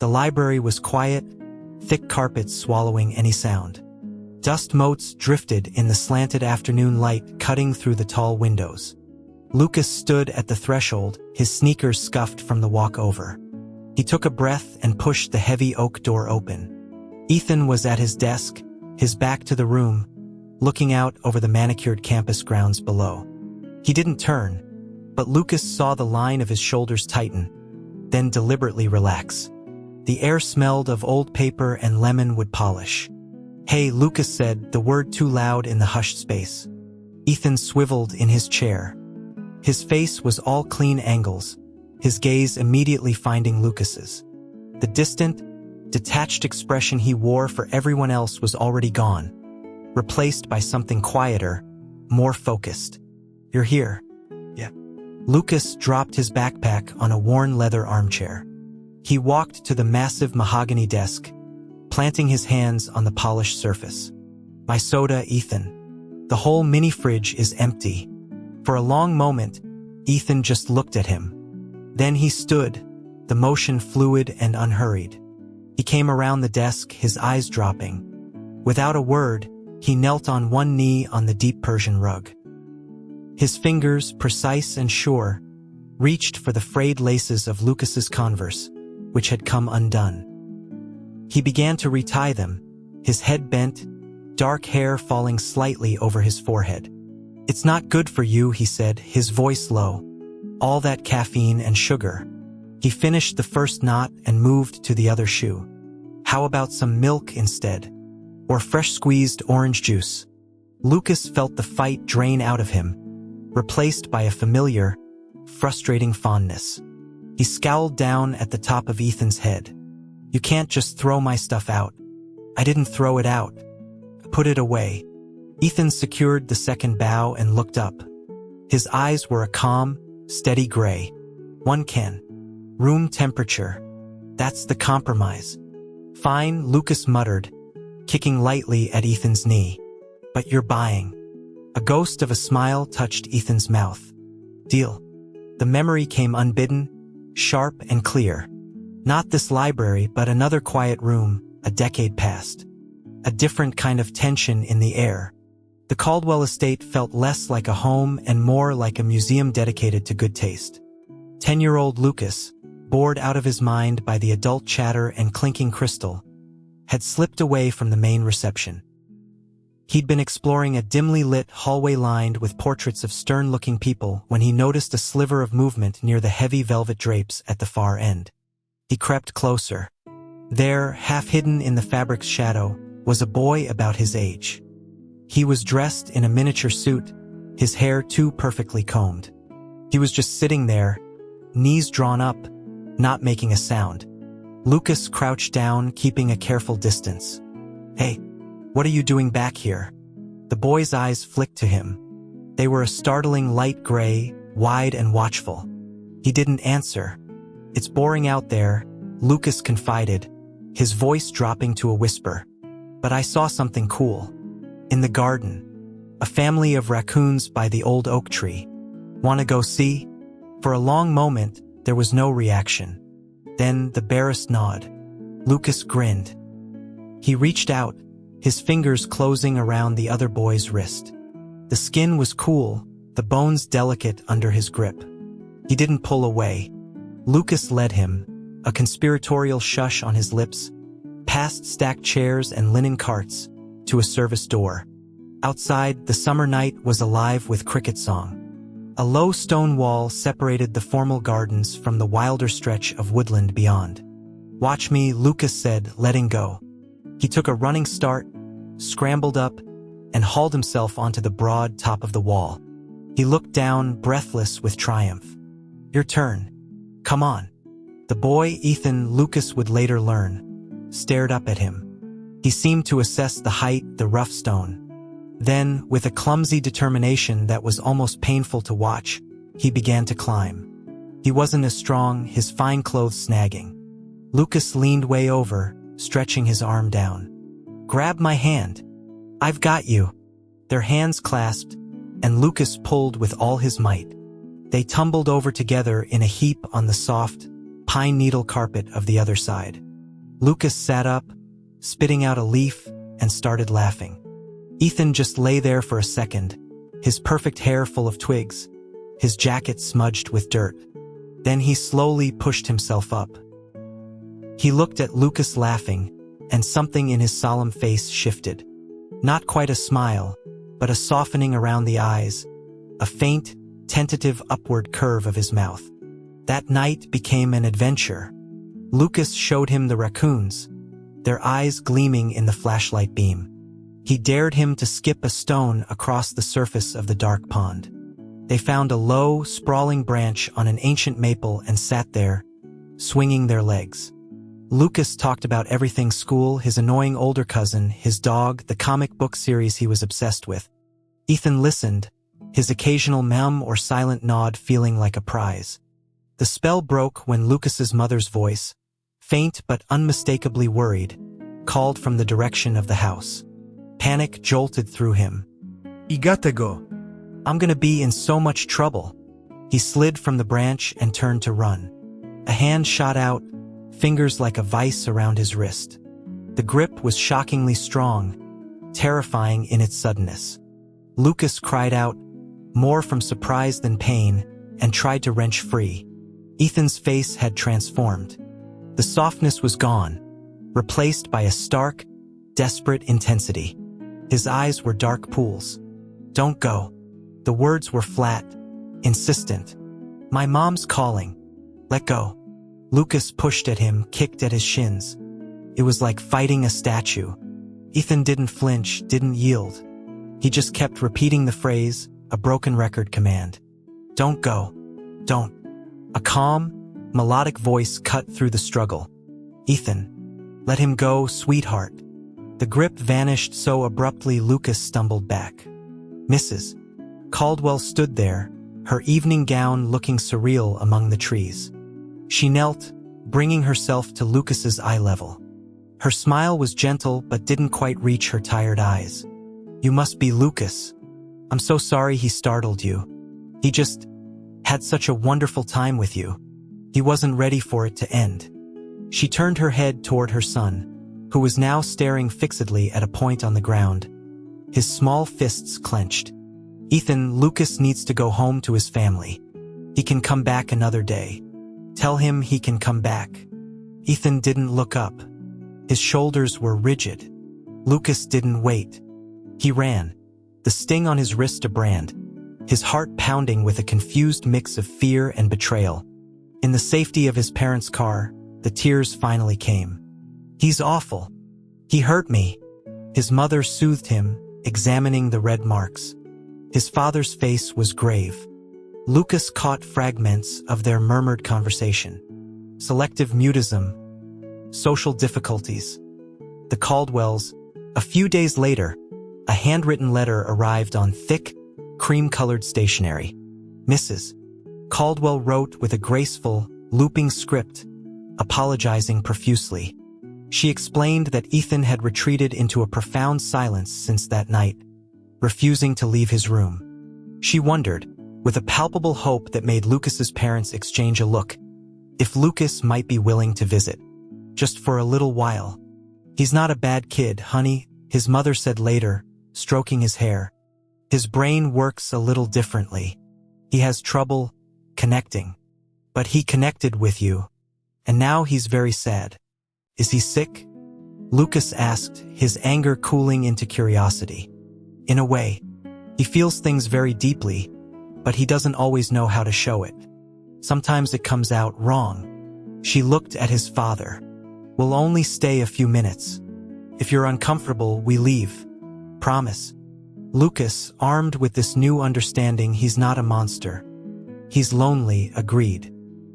The library was quiet, thick carpets swallowing any sound. Dust motes drifted in the slanted afternoon light cutting through the tall windows. Lucas stood at the threshold, his sneakers scuffed from the walk over. He took a breath and pushed the heavy oak door open. Ethan was at his desk, his back to the room, looking out over the manicured campus grounds below. He didn't turn, but Lucas saw the line of his shoulders tighten, then deliberately relax. The air smelled of old paper and lemon wood polish. "Hey," Lucas said, the word too loud in the hushed space. Ethan swiveled in his chair. His face was all clean angles, his gaze immediately finding Lucas's. The distant, detached expression he wore for everyone else was already gone, replaced by something quieter, more focused. "You're here." "Yeah." Lucas dropped his backpack on a worn leather armchair. He walked to the massive mahogany desk, planting his hands on the polished surface. "My soda, Ethan." "The whole mini fridge is empty." For a long moment, Ethan just looked at him. Then he stood, the motion fluid and unhurried. He came around the desk, his eyes dropping. Without a word, he knelt on one knee on the deep Persian rug. His fingers, precise and sure, reached for the frayed laces of Lucas's Converse, which had come undone. He began to retie them, his head bent, dark hair falling slightly over his forehead. "It's not good for you," he said, his voice low. "All that caffeine and sugar." He finished the first knot and moved to the other shoe. "How about some milk instead? Or fresh squeezed orange juice?" Lucas felt the fight drain out of him, replaced by a familiar, frustrating fondness. He scowled down at the top of Ethan's head. "You can't just throw my stuff out." "I didn't throw it out. I put it away." Ethan secured the second bow and looked up. His eyes were a calm, steady gray. "One can. Room temperature. That's the compromise." "Fine," Lucas muttered, kicking lightly at Ethan's knee. "But you're buying." A ghost of a smile touched Ethan's mouth. "Deal." The memory came unbidden, sharp and clear. Not this library, but another quiet room, a decade past. A different kind of tension in the air. The Caldwell estate felt less like a home and more like a museum dedicated to good taste. 10-year-old Lucas, bored out of his mind by the adult chatter and clinking crystal, had slipped away from the main reception. He'd been exploring a dimly lit hallway lined with portraits of stern-looking people when he noticed a sliver of movement near the heavy velvet drapes at the far end. He crept closer. There, half hidden in the fabric's shadow, was a boy about his age. He was dressed in a miniature suit, his hair too perfectly combed. He was just sitting there, knees drawn up, not making a sound. Lucas crouched down, keeping a careful distance. "Hey, what are you doing back here?" The boy's eyes flicked to him. They were a startling light gray, wide and watchful. He didn't answer. "It's boring out there," Lucas confided, his voice dropping to a whisper. "But I saw something cool. In the garden. A family of raccoons by the old oak tree. Wanna go see?" For a long moment, there was no reaction. Then the barest nod. Lucas grinned. He reached out, his fingers closing around the other boy's wrist. The skin was cool, the bones delicate under his grip. He didn't pull away. Lucas led him, a conspiratorial shush on his lips, past stacked chairs and linen carts, to a service door. Outside, the summer night was alive with cricket song. A low stone wall separated the formal gardens from the wilder stretch of woodland beyond. "Watch me," Lucas said, letting go. He took a running start, scrambled up, and hauled himself onto the broad top of the wall. He looked down, breathless with triumph. "Your turn. Come on." The boy, Ethan, Lucas would later learn, stared up at him. He seemed to assess the height, the rough stone. Then, with a clumsy determination that was almost painful to watch, he began to climb. He wasn't as strong, his fine clothes snagging. Lucas leaned way over, stretching his arm down. "Grab my hand. I've got you." Their hands clasped, and Lucas pulled with all his might. They tumbled over together in a heap on the soft, pine needle carpet of the other side. Lucas sat up, spitting out a leaf, and started laughing. Ethan just lay there for a second, his perfect hair full of twigs, his jacket smudged with dirt. Then he slowly pushed himself up. He looked at Lucas laughing, and something in his solemn face shifted. Not quite a smile, but a softening around the eyes, a faint, tentative upward curve of his mouth. That night became an adventure. Lucas showed him the raccoons, their eyes gleaming in the flashlight beam. He dared him to skip a stone across the surface of the dark pond. They found a low, sprawling branch on an ancient maple and sat there, swinging their legs. Lucas talked about everything: school, his annoying older cousin, his dog, the comic book series he was obsessed with. Ethan listened, his occasional mum or silent nod feeling like a prize. The spell broke when Lucas's mother's voice, faint but unmistakably worried, called from the direction of the house. Panic jolted through him. "You gotta go." "I'm gonna be in so much trouble." He slid from the branch and turned to run. A hand shot out, fingers like a vice around his wrist. The grip was shockingly strong, terrifying in its suddenness. Lucas cried out, more from surprise than pain, and tried to wrench free. Ethan's face had transformed. The softness was gone, replaced by a stark, desperate intensity. His eyes were dark pools. "Don't go." The words were flat, insistent. "My mom's calling. Let go." Lucas pushed at him, kicked at his shins. It was like fighting a statue. Ethan didn't flinch, didn't yield. He just kept repeating the phrase, a broken record command. "Don't go. Don't." A calm, melodic voice cut through the struggle. "Ethan, let him go, sweetheart." The grip vanished so abruptly Lucas stumbled back. Mrs. Caldwell stood there, her evening gown looking surreal among the trees. She knelt, bringing herself to Lucas's eye level. Her smile was gentle but didn't quite reach her tired eyes. "You must be Lucas. I'm so sorry he startled you. He just had such a wonderful time with you. He wasn't ready for it to end." She turned her head toward her son, who was now staring fixedly at a point on the ground. His small fists clenched. "Ethan, Lucas needs to go home to his family. He can come back another day. Tell him he can come back." Ethan didn't look up. His shoulders were rigid. Lucas didn't wait. He ran, the sting on his wrist a brand, his heart pounding with a confused mix of fear and betrayal. In the safety of his parents' car, the tears finally came. "He's awful. He hurt me." His mother soothed him, examining the red marks. His father's face was grave. Lucas caught fragments of their murmured conversation. Selective mutism, social difficulties. The Caldwells. A few days later, a handwritten letter arrived on thick, cream-colored stationery. Mrs. Caldwell wrote with a graceful, looping script, apologizing profusely. She explained that Ethan had retreated into a profound silence since that night, refusing to leave his room. She wondered, with a palpable hope that made Lucas's parents exchange a look, if Lucas might be willing to visit, just for a little while. "He's not a bad kid, honey," his mother said later, stroking his hair. "His brain works a little differently. He has trouble connecting. But he connected with you. And now he's very sad." "Is he sick?" Lucas asked, his anger cooling into curiosity. "In a way. He feels things very deeply, but he doesn't always know how to show it. Sometimes it comes out wrong." She looked at his father. "We'll only stay a few minutes. If you're uncomfortable, we leave. Promise." Lucas, armed with this new understanding he's not a monster. He's lonely, agreed.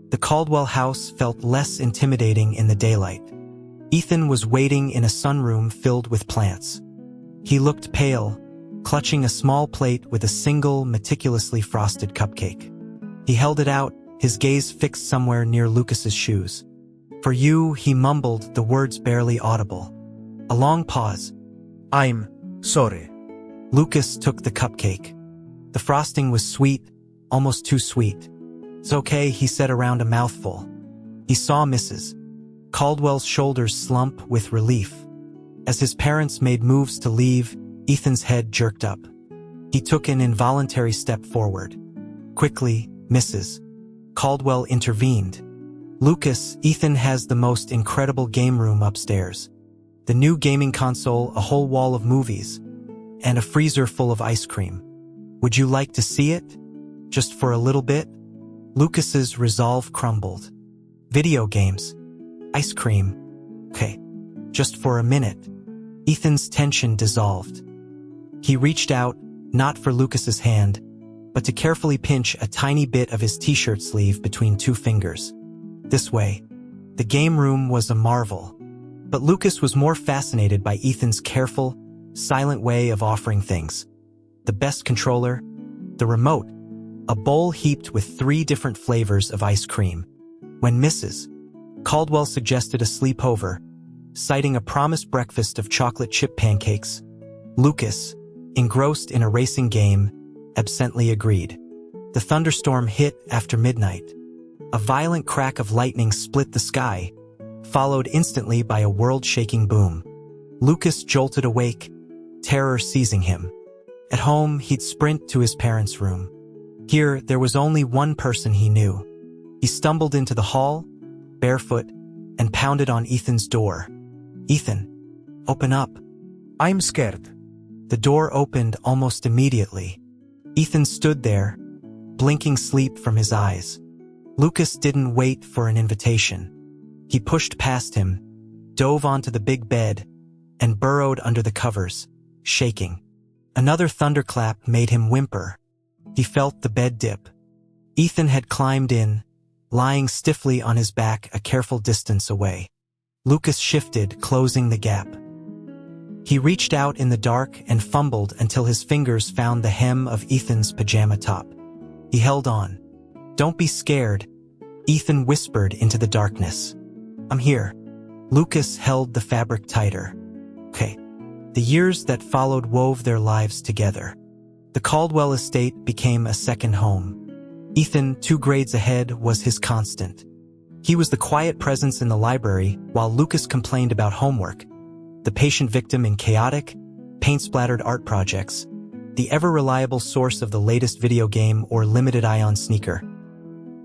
The Caldwell house felt less intimidating in the daylight. Ethan was waiting in a sunroom filled with plants. He looked pale, clutching a small plate with a single, meticulously frosted cupcake. He held it out, his gaze fixed somewhere near Lucas's shoes. "For you," he mumbled, the words barely audible. A long pause. "I'm sorry." Lucas took the cupcake. The frosting was sweet, almost too sweet. "It's okay," he said around a mouthful. He saw Mrs. Caldwell's shoulders slump with relief. As his parents made moves to leave, Ethan's head jerked up. He took an involuntary step forward. Quickly, Mrs. Caldwell intervened. Lucas, Ethan has the most incredible game room upstairs. The new gaming console, a whole wall of movies, and a freezer full of ice cream. Would you like to see it? Just for a little bit? Lucas's resolve crumbled. Video games. Ice cream. Okay, just for a minute. Ethan's tension dissolved. He reached out, not for Lucas's hand, but to carefully pinch a tiny bit of his t-shirt sleeve between two fingers. This way. The game room was a marvel. But Lucas was more fascinated by Ethan's careful, silent way of offering things. The best controller, the remote, a bowl heaped with 3 different flavors of ice cream. When Mrs. Caldwell suggested a sleepover, citing a promised breakfast of chocolate chip pancakes, Lucas, engrossed in a racing game, absently agreed. The thunderstorm hit after midnight. A violent crack of lightning split the sky, followed instantly by a world-shaking boom. Lucas jolted awake, terror seizing him. At home, he'd sprint to his parents' room. Here, there was only one person he knew. He stumbled into the hall, barefoot, and pounded on Ethan's door. "Ethan, open up." I'm scared. The door opened almost immediately. Ethan stood there, blinking sleep from his eyes. Lucas didn't wait for an invitation. He pushed past him, dove onto the big bed, and burrowed under the covers, shaking. Another thunderclap made him whimper. He felt the bed dip. Ethan had climbed in, lying stiffly on his back a careful distance away. Lucas shifted, closing the gap. He reached out in the dark and fumbled until his fingers found the hem of Ethan's pajama top. He held on. "Don't be scared," Ethan whispered into the darkness. "I'm here." Lucas held the fabric tighter. Okay. The years that followed wove their lives together. The Caldwell estate became a second home. Ethan, 2 grades ahead, was his constant. He was the quiet presence in the library while Lucas complained about homework, the patient victim in chaotic, paint-splattered art projects, the ever-reliable source of the latest video game or limited-ion sneaker.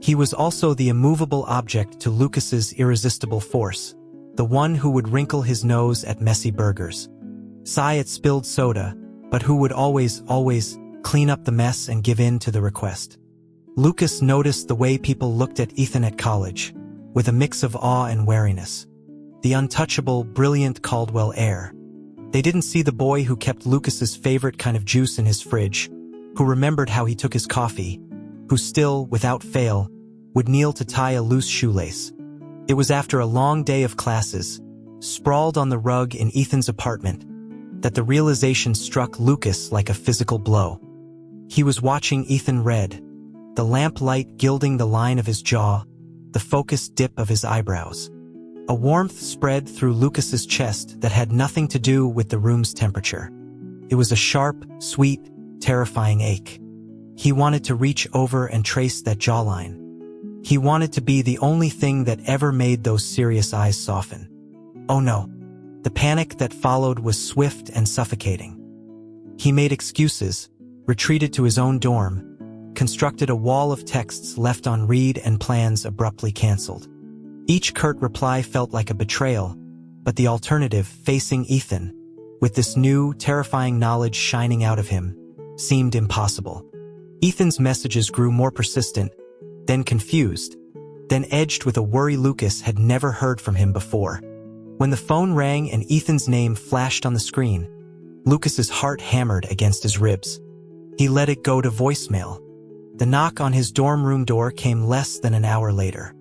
He was also the immovable object to Lucas's irresistible force, the one who would wrinkle his nose at messy burgers, sigh at spilled soda, but who would always clean up the mess and give in to the request. Lucas noticed the way people looked at Ethan at college, with a mix of awe and wariness. The untouchable, brilliant Caldwell heir. They didn't see the boy who kept Lucas's favorite kind of juice in his fridge, who remembered how he took his coffee, who still, without fail, would kneel to tie a loose shoelace. It was after a long day of classes, sprawled on the rug in Ethan's apartment, that the realization struck Lucas like a physical blow. He was watching Ethan read, the lamplight gilding the line of his jaw, the focused dip of his eyebrows. A warmth spread through Lucas's chest that had nothing to do with the room's temperature. It was a sharp, sweet, terrifying ache. He wanted to reach over and trace that jawline. He wanted to be the only thing that ever made those serious eyes soften. Oh no. The panic that followed was swift and suffocating. He made excuses, retreated to his own dorm, constructed a wall of texts left on read and plans abruptly canceled. Each curt reply felt like a betrayal, but the alternative, facing Ethan, with this new, terrifying knowledge shining out of him, seemed impossible. Ethan's messages grew more persistent, then confused, then edged with a worry Lucas had never heard from him before. When the phone rang and Ethan's name flashed on the screen, Lucas's heart hammered against his ribs. He let it go to voicemail. The knock on his dorm room door came less than an hour later.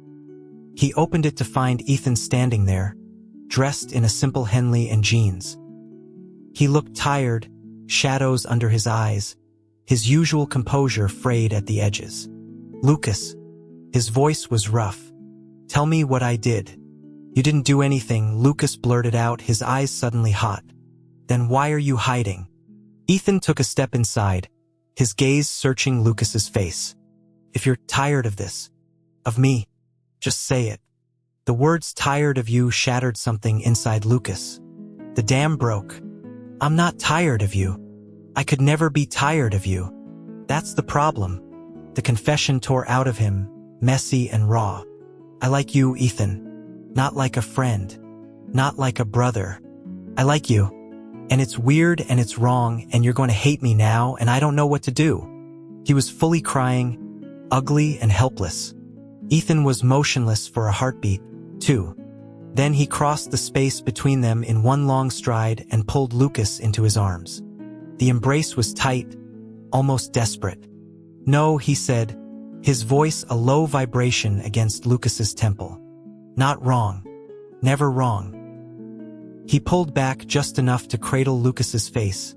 He opened it to find Ethan standing there, dressed in a simple Henley and jeans. He looked tired, shadows under his eyes, his usual composure frayed at the edges. "Lucas." His voice was rough. "Tell me what I did." "You didn't do anything," Lucas blurted out, his eyes suddenly hot. "Then why are you hiding?" Ethan took a step inside, his gaze searching Lucas's face. "If you're tired of this, of me, just say it." The words "tired of you" shattered something inside Lucas. The dam broke. I'm not tired of you. I could never be tired of you. That's the problem. The confession tore out of him, messy and raw. I like you, Ethan. Not like a friend. Not like a brother. I like you. And it's weird and it's wrong and you're going to hate me now and I don't know what to do. He was fully crying, ugly and helpless. Ethan was motionless for a heartbeat, too. Then he crossed the space between them in one long stride and pulled Lucas into his arms. The embrace was tight, almost desperate. No, he said, his voice a low vibration against Lucas's temple. Not wrong. Never wrong. He pulled back just enough to cradle Lucas's face,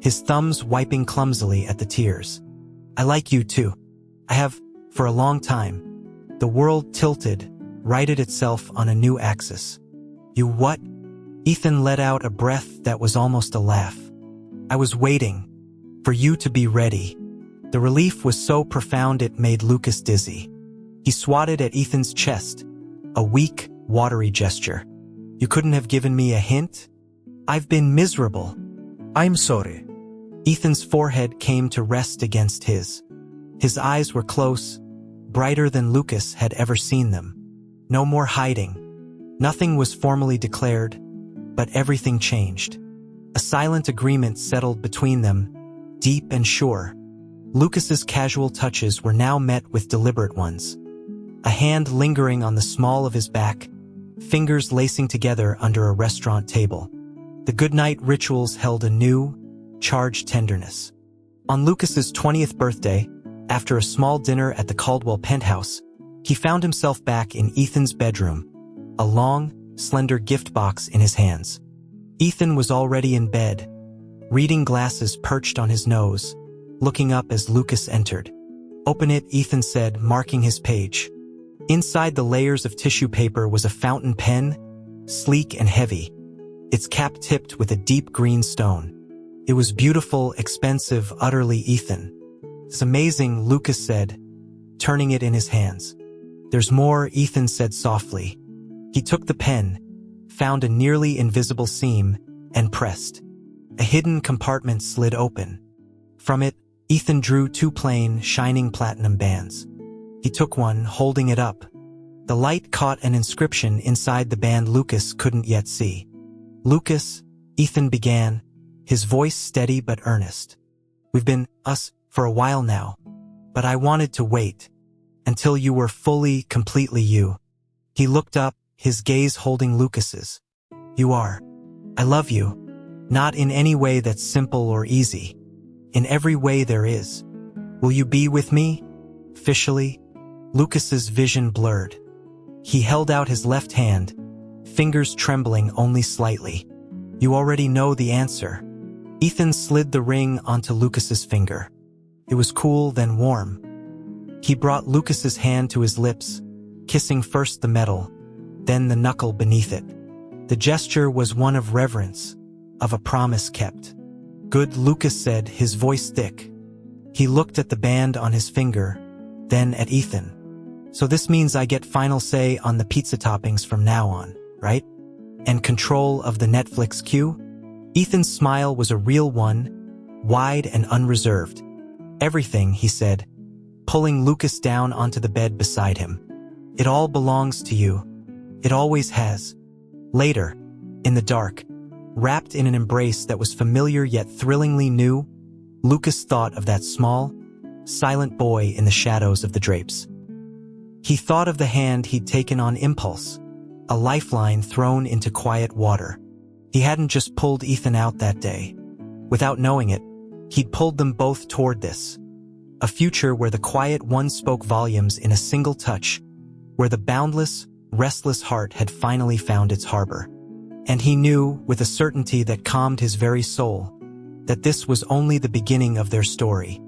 his thumbs wiping clumsily at the tears. I like you too. I have, for a long time. The world tilted, righted itself on a new axis. You what? Ethan let out a breath that was almost a laugh. I was waiting for you to be ready. The relief was so profound it made Lucas dizzy. He swatted at Ethan's chest, a weak, watery gesture. You couldn't have given me a hint? I've been miserable. I'm sorry. Ethan's forehead came to rest against his. His eyes were close, brighter than Lucas had ever seen them. No more hiding. Nothing was formally declared, but everything changed. A silent agreement settled between them, deep and sure. Lucas's casual touches were now met with deliberate ones. A hand lingering on the small of his back, fingers lacing together under a restaurant table. The goodnight rituals held a new, charged tenderness. On Lucas's 20th birthday, after a small dinner at the Caldwell penthouse, he found himself back in Ethan's bedroom, a long, slender gift box in his hands. Ethan was already in bed, reading glasses perched on his nose, looking up as Lucas entered. Open it, Ethan said, marking his page. Inside the layers of tissue paper was a fountain pen, sleek and heavy, its cap tipped with a deep green stone. It was beautiful, expensive, utterly Ethan. It's amazing, Lucas said, turning it in his hands. There's more, Ethan said softly. He took the pen, found a nearly invisible seam, and pressed. A hidden compartment slid open. From it, Ethan drew two plain, shining platinum bands. He took one, holding it up. The light caught an inscription inside the band Lucas couldn't yet see. Lucas, Ethan began, his voice steady but earnest. We've been us for a while now, but I wanted to wait until you were fully, completely you. He looked up, his gaze holding Lucas's. You are. I love you. Not in any way that's simple or easy. In every way there is. Will you be with me? Officially? Lucas's vision blurred. He held out his left hand, fingers trembling only slightly. You already know the answer. Ethan slid the ring onto Lucas's finger. It was cool, then warm. He brought Lucas's hand to his lips, kissing first the metal, then the knuckle beneath it. The gesture was one of reverence, of a promise kept. Good, Lucas said, his voice thick. He looked at the band on his finger, then at Ethan. So this means I get final say on the pizza toppings from now on, right? And control of the Netflix queue? Ethan's smile was a real one, wide and unreserved. Everything, he said, pulling Lucas down onto the bed beside him. It all belongs to you. It always has. Later, in the dark, wrapped in an embrace that was familiar yet thrillingly new, Lucas thought of that small, silent boy in the shadows of the drapes. He thought of the hand he'd taken on impulse, a lifeline thrown into quiet water. He hadn't just pulled Ethan out that day. Without knowing it, he'd pulled them both toward this. A future where the quiet one spoke volumes in a single touch, where the boundless, restless heart had finally found its harbor. And he knew, with a certainty that calmed his very soul, that this was only the beginning of their story.